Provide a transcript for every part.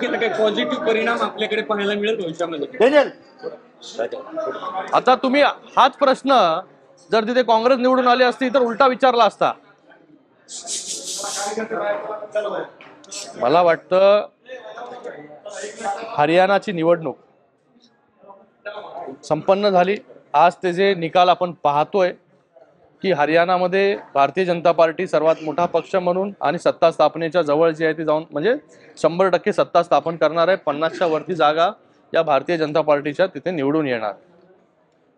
केलं काही पॉझिटिव्ह परिणाम आपल्याकडे पाहायला मिळेल भविष्यामध्ये? आता तुम्ही हाच प्रश्न जर तिथे काँग्रेस निवडून आली असती तर उलटा विचारला असता. मला वाटतं हरियाणाची निवडणूक संपन्न झाली. आज त्याचे निकाल आपण पाहतोय की हरियाणामध्ये भारतीय जनता पार्टी सर्वात मोठा पक्ष म्हणून आणि सत्ता स्थापनेच्या जवळ जी आहे ती जाऊन म्हणजे 100% सत्ता स्थापन करणार आहे. 50च्या वरती जागा या भारतीय जनता पार्टीच्या तिथे निवडून येणार.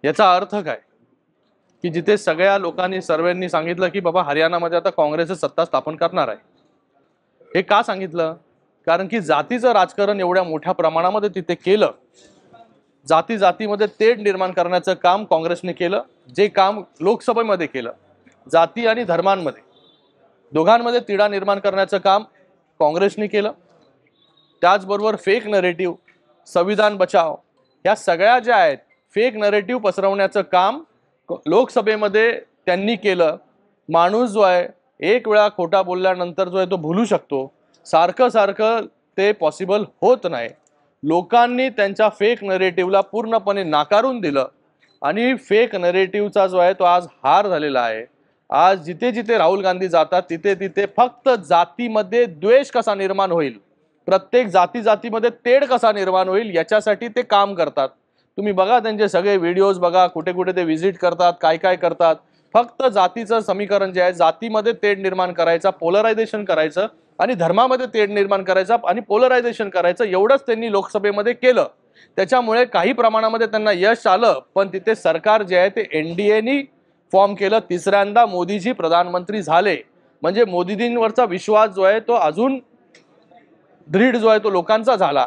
याचा अर्थ काय की जिथे सगळ्या लोकांनी सर्वांनी सांगितलं की बाबा हरियाणामध्ये आता काँग्रेसच सत्ता स्थापन करणार आहे. हे का सांगितलं? कारण की जातीचं राजकारण एवढ्या मोठ्या प्रमाणामध्ये तिथे केलं. जातीमध्ये तेढ निर्माण करण्याचं काम काँग्रेसने केलं. जे काम लोकसभेमध्ये केलं जाती आणि धर्मांमध्ये दोघांमध्ये तिढा निर्माण करण्याचं काम काँग्रेसने केलं. त्याचबरोबर फेक नरेटिव्ह, संविधान बचाव या सगळ्या ज्या आहेत फेक नरेटिव्ह पसरवण्याचं काम लोकसभेमध्ये त्यांनी केलं. माणूस जो आहे एक वेळा खोटा बोलल्यानंतर जो आहे तो भुलू शकतो. सारखं ते पॉसिबल होत नाही. लोकांनी त्यांच्या फेक नरेटिव्हला पूर्णपणे नाकारून दिलं आणि फेक नरेटिव्हचा जो आहे तो आज हार झालेला आहे. आज जिथे राहुल गांधी जातात तिथे फक्त जातीमध्ये द्वेष कसा निर्माण होईल, प्रत्येक जातीमध्ये तेढ कसा निर्माण होईल याच्यासाठी ते काम करतात. तुम्ही बघा त्यांचे सगळे व्हिडिओज बघा, कुठे ते व्हिजिट करतात, काय करतात. फक्त जातीचं समीकरण जे आहे जातीमध्ये तेढ निर्माण करायचा, पोलरायझेशन करायचं आणि धर्मामध्ये तेढ निर्माण करायचा आणि पोलरायझेशन करायचं एवढंच त्यांनी लोकसभेमध्ये केलं. त्याच्यामुळे काही प्रमाणामध्ये त्यांना यश आलं. पण तिथे सरकार जे आहे ते एनडीएनी फॉर्म केलं. तिसऱ्यांदा मोदीजी प्रधानमंत्री झाले म्हणजे मोदीजींवरचा विश्वास जो आहे तो अजून दृढ जो आहे तो लोकांचा झाला.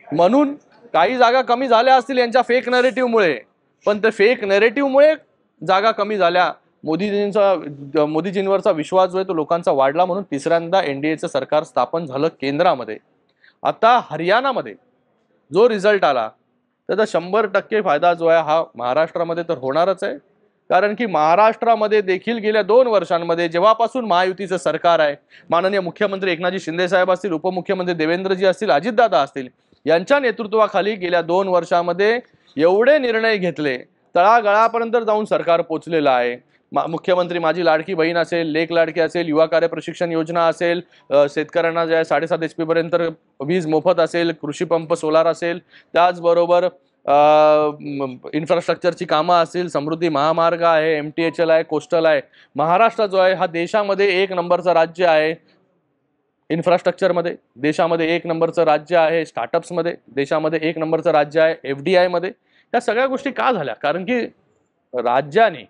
म्हणून काही जागा कमी झाल्या असतील यांच्या फेक नरेटिव्हमुळे, पण ते फेक नरेटिव्हमुळे जागा कमी झाल्या. मोदीजींवरचा विश्वास जो आहे तो लोकांचा वाढला म्हणून तिसऱ्यांदा एनडीएचं सरकार स्थापन झालं केंद्रामध्ये. आता हरियाणामध्ये जो रिझल्ट आला त्याचा 100% फायदा जो आहे हा महाराष्ट्रामध्ये तर होणारच आहे. कारण की महाराष्ट्रामध्ये देखील गेल्या 2 वर्षांमध्ये जेव्हापासून महायुतीचं सरकार आहे, माननीय मुख्यमंत्री एकनाथजी शिंदे साहेब असतील, उपमुख्यमंत्री देवेंद्रजी असतील, अजितदादा असतील, यांच्या नेतृत्वाखाली गेल्या 2 वर्षांमध्ये एवढे निर्णय घेतले, तळागाळापर्यंत जाऊन सरकार पोहोचलेलं आहे. मुख्यमंत्री माझी लाडकी बहीण असेल, लेक लाडकी असेल, युवा कार्य प्रशिक्षण योजना असेल, शेतकऱ्यांना जे आहे 7.5 HP पर्यंत वीज मोफत असेल, कृषी पंप सोलार असेल, त्याचबरोबर इन्फ्रास्ट्रक्चरची कामं असतील, समृद्धी महामार्ग आहे, MTHL आहे, कोस्टल आहे. महाराष्ट्र जो आहे हा देशामध्ये 1 नंबरचं राज्य आहे. इन्फ्रास्ट्रक्चरमध्ये देशामध्ये 1 नंबरचं राज्य आहे. स्टार्टअप्समध्ये देशामध्ये 1 नंबरचं राज्य आहे. FDI मध्ये. या सगळ्या गोष्टी का झाल्या? कारण की राज्याने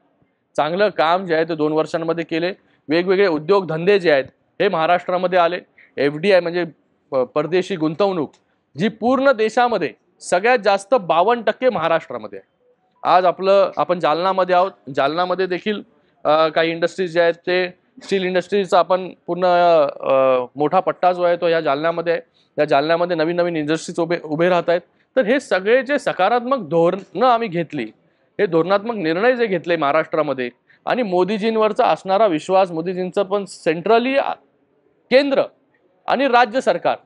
चांगलं काम जे आहे ते 2 वर्षांमध्ये केले. वेगवेगळे उद्योगधंदे जे आहेत हे महाराष्ट्रामध्ये आले. FDI म्हणजे परदेशी गुंतवणूक जी पूर्ण देशामध्ये सगळ्यात जास्त 52% महाराष्ट्रामध्ये आहे. आज आपण जालनामध्ये आहोत. जालनामध्ये देखील काही इंडस्ट्रीज जे आहेत ते स्टील इंडस्ट्रीजचा आपण पूर्ण मोठा पट्टा जो आहे तो या जालन्यामध्ये आहे. या जालन्यामध्ये नवीन इंडस्ट्रीज उभे राहत आहेत. तर हे सगळे जे सकारात्मक धोरणं आम्ही घेतली, हे धोरणात्मक निर्णय जे घेतले महाराष्ट्रामध्ये आणि मोदीजींवरचा असणारा विश्वास, मोदीजींचं पण सेंट्रली केंद्र आणि राज्य सरकार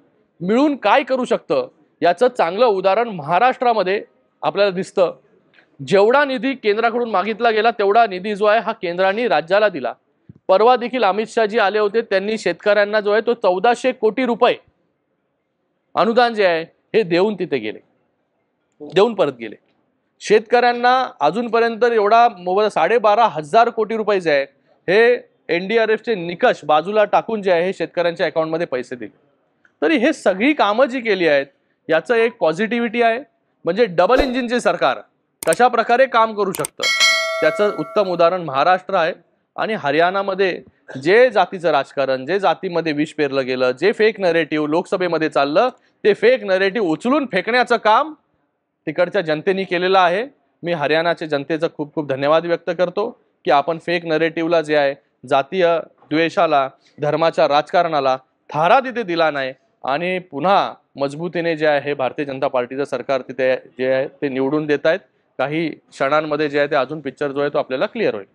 मिळून काय करू शकतं याचं चांगलं उदाहरण महाराष्ट्रामध्ये आपल्याला दिसतं. जेवढा निधी केंद्राकडून मागितला गेला तेवढा निधी जो आहे हा केंद्राने राज्याला दिला. परवा देखील अमित शहाजी आले होते. त्यांनी शेतकऱ्यांना जो आहे तो 1400 कोटी रुपये अनुदान जे आहे हे देऊन तिथे गेले, देऊन परत गेले. शेतकऱ्यांना अजूनपर्यंत एवढा 12,500 कोटी रुपये जे आहे हे NDRFचे निकष बाजूला टाकून जे आहे हे शेतकऱ्यांच्या अकाउंटमध्ये पैसे दिले. तरी हे सगळी कामं जी केली आहेत याचं एक पॉझिटिव्हिटी आहे. म्हणजे डबल इंजिनचे सरकार कशा प्रकारे काम करू शकतं त्याचं उत्तम उदाहरण महाराष्ट्र आहे. आणि हरियाणामध्ये जे जातीचं राजकारण, जे जातीमध्ये विष पेरलं गेलं, जे फेक नरेटिव्ह लोकसभेमध्ये चाललं, ते फेक नरेटिव्ह उचलून फेकण्याचं काम तिकडच्या जनतेने केलेलं आहे. मी हरियाणाच्या जनतेचा खूप धन्यवाद व्यक्त करतो की आपण फेक नरेटिव्हला जे आहे जातीय द्वेषाला, धर्माच्या राजकारणाला थारा तिथे दिला नाही आणि पुन्हा मजबूतीने जे आहे हे भारतीय जनता पार्टीचं सरकार तिथे जे आहे ते निवडून देत आहेत. काही क्षणांमध्ये जे आहे ते अजून पिक्चर जो आहे तो आपल्याला क्लिअर होईल.